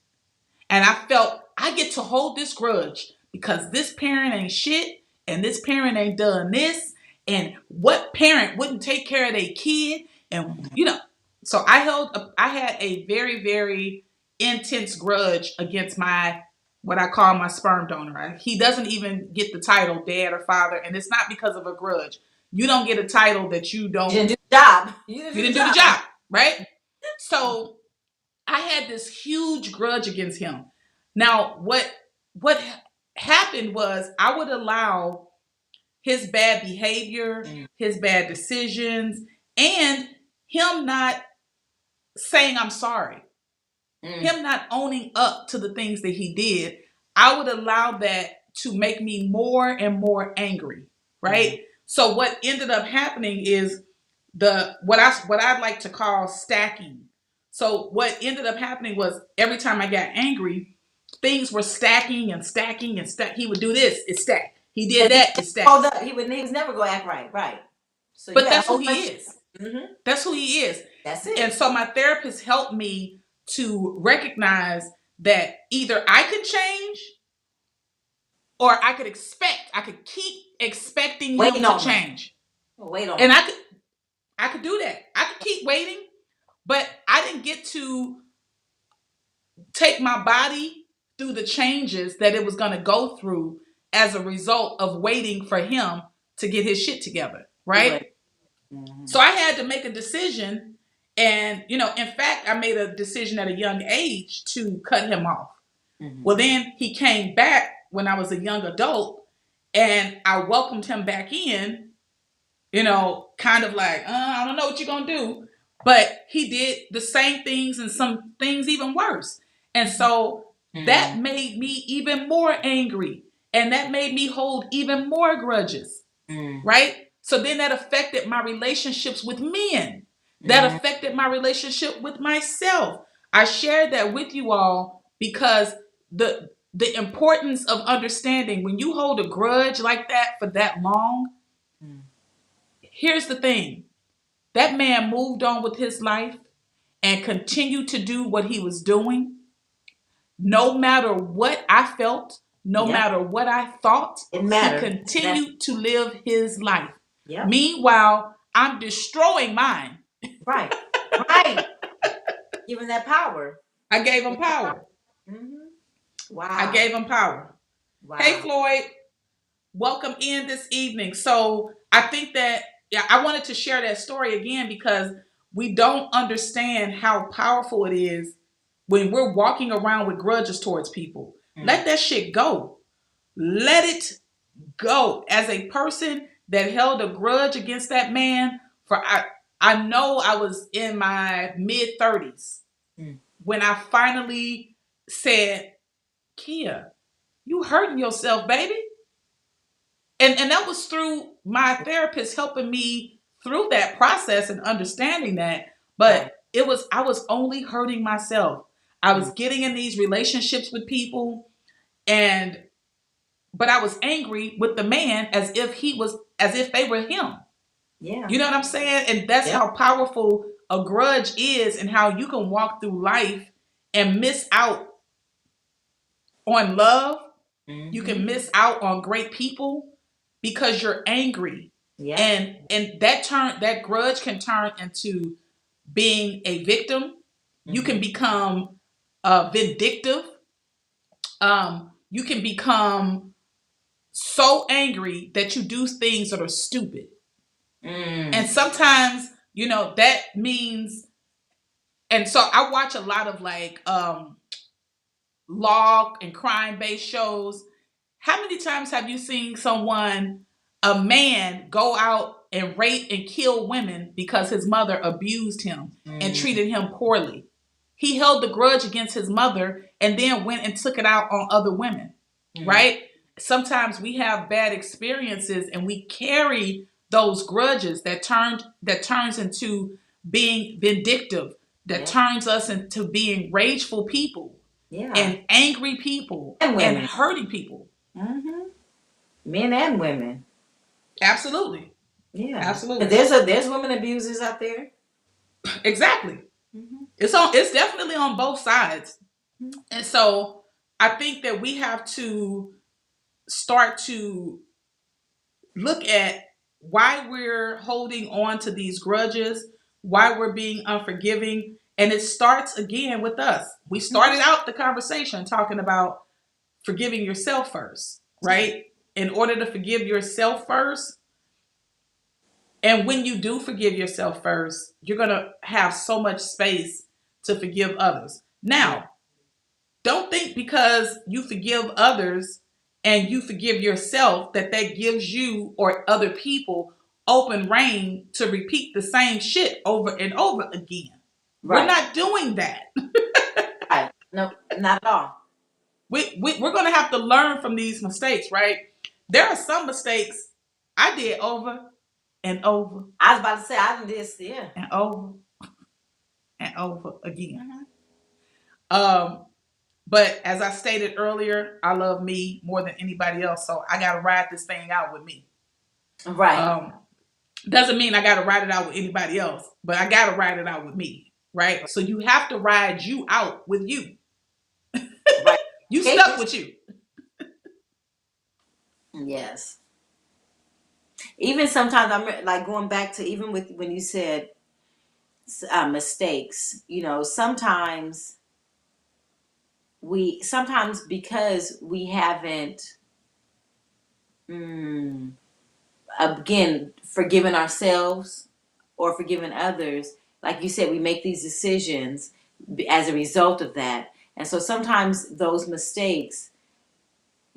And I felt I get to hold this grudge because this parent ain't shit and this parent ain't done this. And what parent wouldn't take care of their kid? And, mhm. so I had a very, very intense grudge against what I call my sperm donor. He doesn't even get the title dad or father. And it's not because of a grudge. You don't get a title that You didn't do the job. You didn't you do the didn't do the job. job, right? So I had this huge grudge against him. Now, what happened was I would allow his bad behavior, Mm, his bad decisions, and him not saying I'm sorry, mm, him not owning up to the things that he did. I would allow that to make me more and more angry, mm. right? So what ended up happening is what I'd like to call stacking. So what ended up happening was every time I got angry, things were stacking and stacking and stack. He would do this, it stacked. He did Because he that, it stacked. hold up. He was never gonna act right. Right. So you But had a that's who whole he bunch. is. Mm-hmm. That's who he is. That's And it. so my therapist helped me to recognize that either I could change or I could keep expecting him Waiting to on them. change. Wait on And them. I could do that. I could keep waiting, but I didn't get to take my body through the changes that it was going to go through as a result of waiting for him to get his shit together, You right? right. Mm-hmm. So I had to make a decision. And, in fact, I made a decision at a young age to cut him off. Mm-hmm. Well, then he came back when I was a young adult and I welcomed him back in, kind of like, I don't know what you're going to do. But he did the same things and some things even worse. And so Mm-hmm. that made me even more angry. And that made me hold even more grudges, right? So then that affected my relationships with men. That Mm-hmm. affected my relationship with myself. I shared that with you all because the importance of understanding when you hold a grudge like that for that long, here's the thing. That man moved on with his life and continued to do what he was doing, no matter what I felt, no Yep. matter what I thought, It he mattered. That. continued to live his life. Yep. Meanwhile, I'm destroying mine. Right. Right. Giving that power. I gave him Giving that power. power. Mm-hmm. I Wow. gave him power. Hey, Wow. Floyd, welcome in this evening. So I think that, yeah, I wanted to share that story again because we don't understand how powerful it is when we're walking around with grudges towards people. Mm. Let that shit go. Let it go. As a person that held a grudge against that man I know I was in my mid 30s Mm. when I finally said, Keya, you hurting yourself, baby. And that was through my therapist helping me through that process and understanding that. Right. But I was only hurting myself. I Mm. was getting in these relationships with people and but I was angry with the man as if they were him. Yeah. You know what I'm saying? And that's Yep. how powerful a grudge is and how you can walk through life and miss out on love. You Mm-hmm. can miss out on great people because you're angry. Yep. And that grudge can turn into being a victim. You Mm-hmm. can become vindictive. You can become so angry that you do things that are stupid. Mm. And sometimes, that means, and so I watch a lot of like law and crime based shows. How many times have you seen someone a man go out and rape and kill women because his mother abused him and Mm. treated him poorly. He held the grudge against his mother and then went and took it out on other women, Mm. right? Sometimes we have bad experiences and we carry those grudges that turns into being vindictive, that Yeah. turns us into being rageful people Yeah. and angry people And and women. hurting people. Hmm. Men and women. Absolutely. Yeah. Absolutely. There's women abusers out there. Exactly. Hmm. It's definitely on both sides. And so I think that we have to start to look at why we're holding on to these grudges, why we're being unforgiving. And it starts again with us. We started out the conversation talking about forgiving yourself first, Yeah. right? In order to forgive yourself first, and when you do forgive yourself first, you're going to have so much space to forgive others. Yeah. Now, don't think because you forgive others and you forgive yourself that gives you or other people open reign to repeat the same shit over and over again. We're Right. not doing that. Right. No, not at all. We're going to have to learn from these mistakes, right? There are some mistakes I did over and over I was about to say I did this. Yeah. and over and over again. Hmm. Um, but as I stated earlier, I love me more than anybody else, so I got to ride this thing out with me. Right. Um, doesn't mean I got to ride it out with anybody else, but I got to ride it out with me, right? So you have to ride you out with you. Right. You Okay. stuck with you. Yes. Even sometimes I'm like going back to even with when you said mistakes. Sometimes because we haven't mm, again forgiven ourselves or forgiven others. Like you said, we make these decisions as a result of that, and so sometimes those mistakes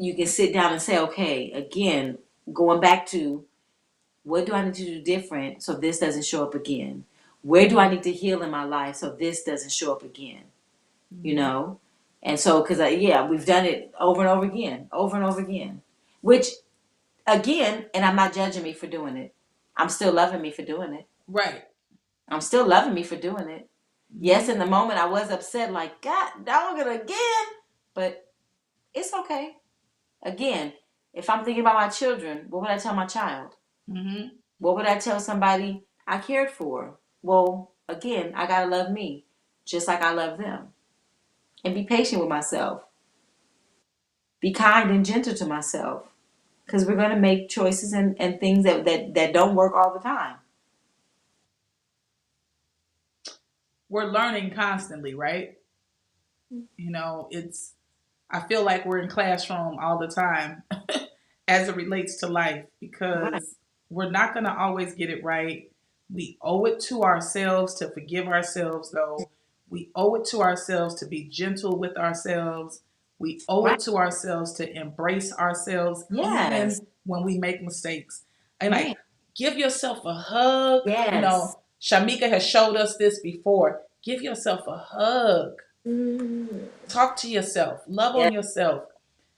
you can sit down and say, okay, again, going back to what do I need to do different so this doesn't show up again? Where do I need to heal in my life so this doesn't show up again? You Mm-hmm. know? And so, because yeah, we've done it over and over again. Which, again, and I'm not judging me for doing it. I'm still loving me for doing it. Right. I'm still loving me for doing it. Yes, Mm-hmm. in the moment I was upset, like, God, dog it again. But it's okay. Again, if I'm thinking about my children, what would I tell my child? Mm-hmm. What would I tell somebody I cared for? Well, again, I gotta love me just like I love them. And be patient with myself. Be kind and gentle to myself. Because we're gonna make choices and things that don't work all the time. We're learning constantly, right? It's I feel like we're in classroom all the time as it relates to life Right. because we're not going to always get it right. We owe it to ourselves to forgive ourselves, though. We owe it to ourselves to be gentle with ourselves. We owe Right. it to ourselves to embrace ourselves Yes. even when we make mistakes. And Man. like, give yourself a hug. Yes. Shamika has showed us this before. Give yourself a hug. Mm. Talk to yourself. Love Yes. on yourself.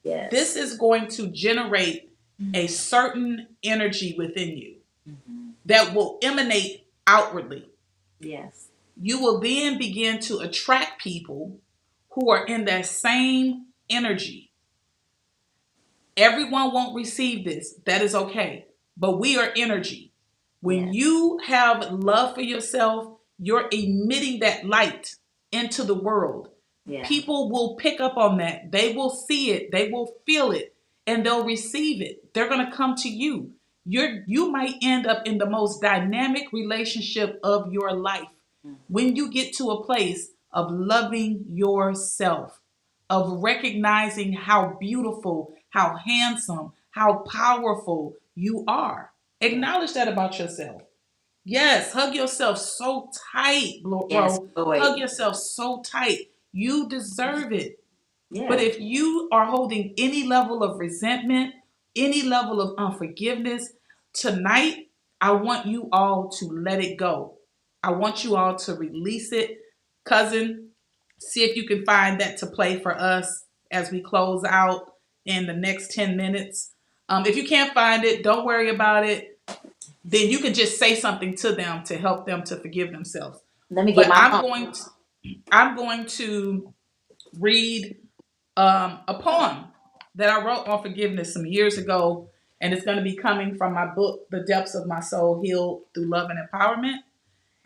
This Yes. is going to generate a certain energy within you Mhm. that will emanate outwardly. Yes. You will then begin to attract people who are in that same energy. Everyone won't receive this. That is okay. But we are energy. When Yes. you have love for yourself, you're emitting that light into the world. Yeah. People will pick up on that. They will see it, they will feel it, and they'll receive it. They're going to come to you. You might end up in the most dynamic relationship of your life Mm. when you get to a place of loving yourself, of recognizing how beautiful, how handsome, how powerful you are. Yeah. Acknowledge that about yourself. Yes, hug yourself so tight, Yes. bro. Oh Hug wait. yourself so tight. You deserve it. But Yeah. if you are holding any level of resentment, any level of unforgiveness, tonight, I want you all to let it go. I want you all to release it. Cousin, see if you can find that to play for us as we close out in the next 10 minutes. If you can't find it, don't worry about it. Then you can just say something to them to help them to forgive themselves. Let me get But my phone. I'm going to read a poem that I wrote on forgiveness some years ago, and it's going to be coming from my book, The Depths of My Soul Healed Through Love and Empowerment.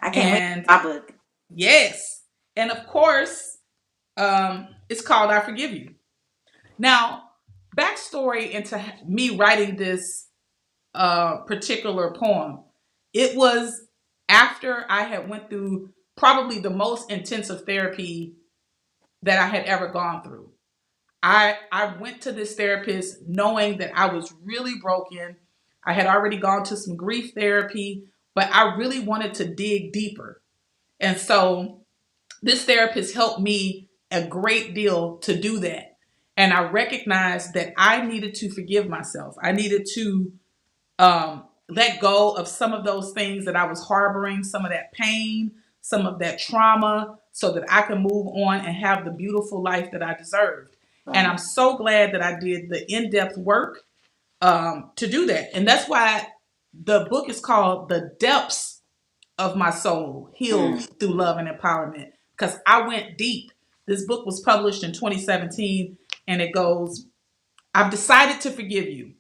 I can't wait And for my book. yes, and of course, it's called I Forgive You. Now, backstory into me writing this particular poem, it was after I had went through probably the most intensive therapy that I had ever gone through. I went to this therapist knowing that I was really broken. I had already gone to some grief therapy, but I really wanted to dig deeper. And so this therapist helped me a great deal to do that. And I recognized that I needed to forgive myself. I needed to let go of some of those things that I was harboring, some of that pain, some of that trauma, so that I can move on and have the beautiful life that I deserved. And Right. I'm so glad that I did the in depth work to do that. And that's why the book is called The Depths of My Soul Healed Mm. Through Love and Empowerment, because I went deep. This book was published in 2017, and it goes, I've decided to forgive you,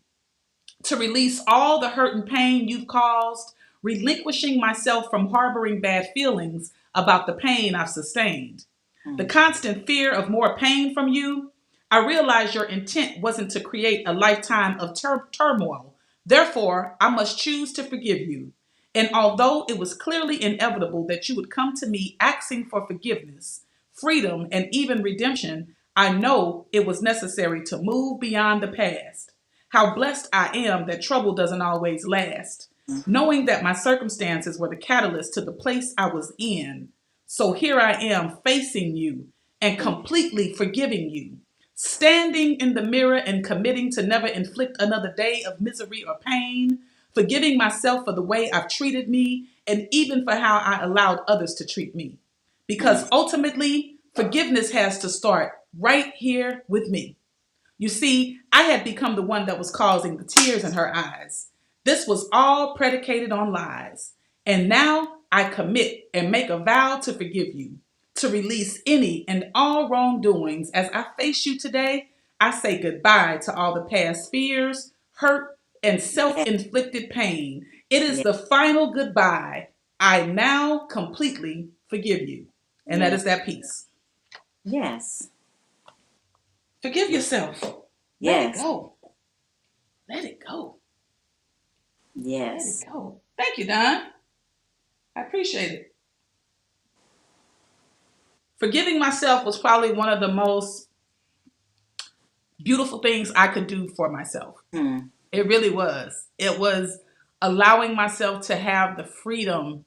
to release all the hurt and pain you've caused, relinquishing myself from harboring bad feelings about the pain I've sustained. The Mm. constant fear of more pain from you, I realize your intent wasn't to create a lifetime of turmoil. Therefore, I must choose to forgive you. And although it was clearly inevitable that you would come to me asking for forgiveness, freedom, and even redemption, I know it was necessary to move beyond the past. How blessed I am that trouble doesn't always last, Mhm. knowing that my circumstances were the catalyst to the place I was in. So here I am facing you and Yeah. completely forgiving you, standing in the mirror and committing to never inflict another day of misery or pain, forgiving myself for the way I've treated me and even for how I allowed others to treat me. Because Mm. ultimately, forgiveness has to start right here with me. You see, I had become the one that was causing the tears in her eyes. This was all predicated on lies. And now I commit and make a vow to forgive you, to release any and all wrongdoings. As I face you today, I say goodbye to all the past fears, hurt, and self Yeah. inflicted pain. It is Yeah. the final goodbye. I now completely forgive you. And that Yeah. is that peace. Yes. Forgive yourself. Let it Yes. go. Let it go. Let it Yes. go. Thank you, Don. I appreciate it. Forgiving myself was probably one of the most beautiful things I could do for myself. Mm. It really was. It was allowing myself to have the freedom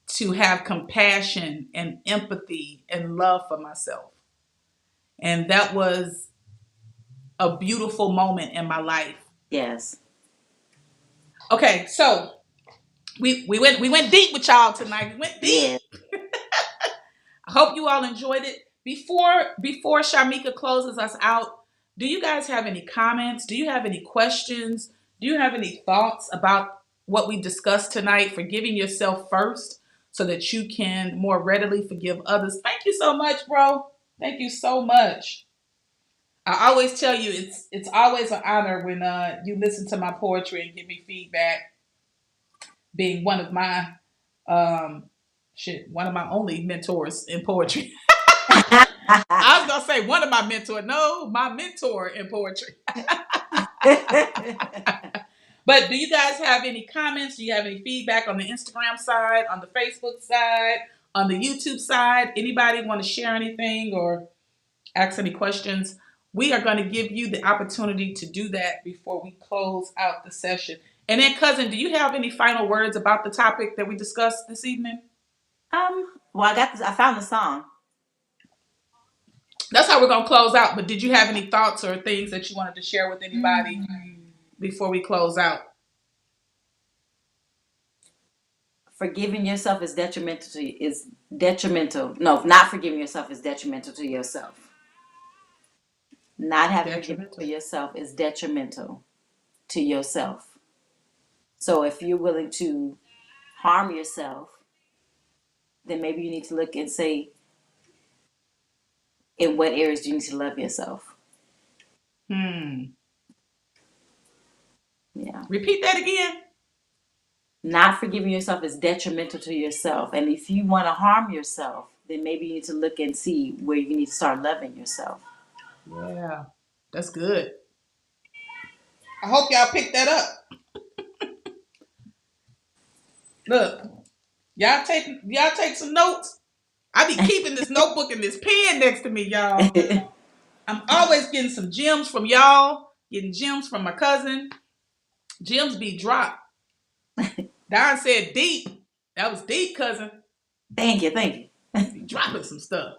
to have compassion and empathy and love for myself. And that was a beautiful moment in my life. Yes. Okay, so we went deep with y'all tonight. We went deep. Yes. I hope you all enjoyed it. Before Shamika closes us out, do you guys have any comments? Do you have any questions? Do you have any thoughts about what we discussed tonight? Forgiving yourself first so that you can more readily forgive others. Thank you so much, bro. Thank you so much. I always tell you it's always an honor when you listen to my poetry and give me feedback. Being one of my um, one of my only mentors in poetry. I was gonna say one of my mentors. No, my mentor in poetry. But do you guys have any comments? Do you have any feedback on the Instagram side, on the Facebook side, on the YouTube side? Anybody want to share anything or ask any questions? We are going to give you the opportunity to do that before we close out the session. And then, cousin, do you have any final words about the topic that we discussed this evening? Well, I got this. I found the song. That's how we're going to close out. But did you have any thoughts or things that you wanted to share with anybody Mm. before we close out? Forgiving yourself is detrimental to you. Is detrimental. No, not forgiving yourself is detrimental to yourself. Not having forgiveness for Detrimental. yourself is detrimental to yourself. So if you're willing to harm yourself, then maybe you need to look and say, in what areas do you need to love yourself? Yeah. Repeat that again. Not forgiving yourself is detrimental to yourself. And if you want to harm yourself, then maybe you need to look and see where you need to start loving yourself. Yeah, that's good. I hope y'all picked that up. Look, y'all take some notes. I be keeping this notebook and this pen next to me, y'all. I'm always getting some gems from y'all, getting gems from my cousin. Gems be dropped. Don said deep. That was deep, cousin. Thank you. Be dropping some stuff.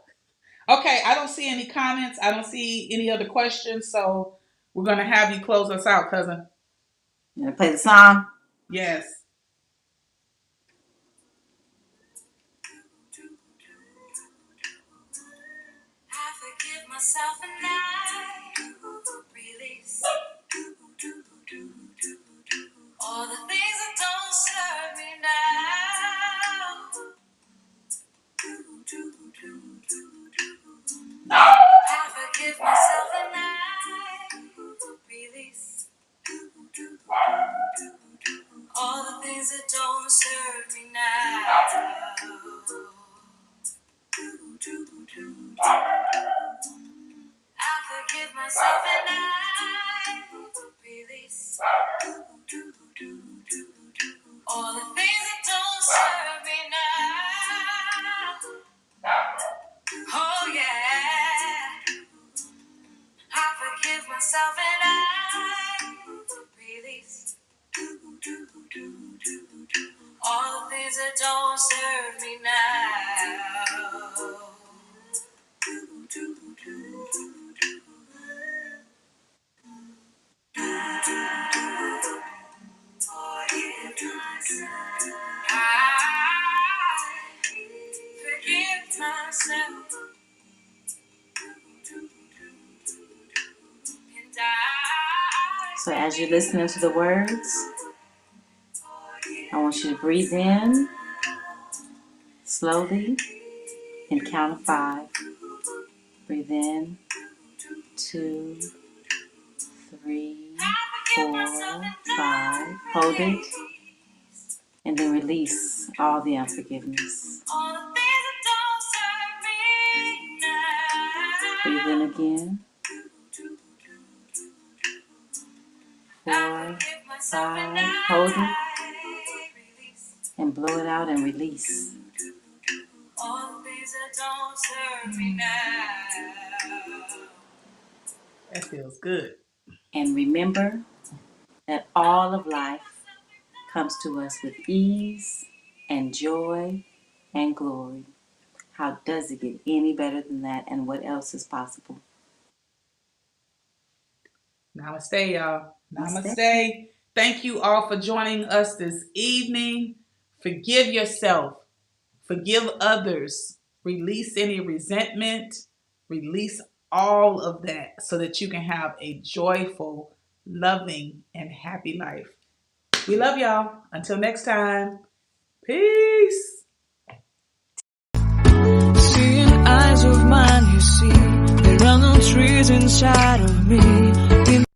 Okay, I don't see any comments. I don't see any other questions. So we're gonna have you close us out, cousin. You want to play the song? Yes. I forgive myself and I release all the things that don't serve me now. I forgive myself and I release all the things that don't serve me now. I forgive myself and I release all the things that don't serve me now. Oh yeah. I forgive myself and I release all the things that don't serve me now. Forgive myself and I. So as you're listening to the words, I want you to breathe in slowly and count to 5. Breathe in 2, 3, 4, 5. Hold it. And then release all the unforgiveness. Breathe in again. 4, 5. Hold it. And blow it out and release. All the things that don't serve me now. That feels good. And remember that all of life comes to us with ease and joy and glory. How does it get any better than that? And what else is possible? Namaste, y'all. Namaste. Namaste. Thank you all for joining us this evening. Forgive yourself. Forgive others. Release any resentment. Release all of that so that you can have a joyful, loving, and happy life. We love y'all. Until next time. Peace. Seeing eyes of mine, you see, there are no trees inside of me.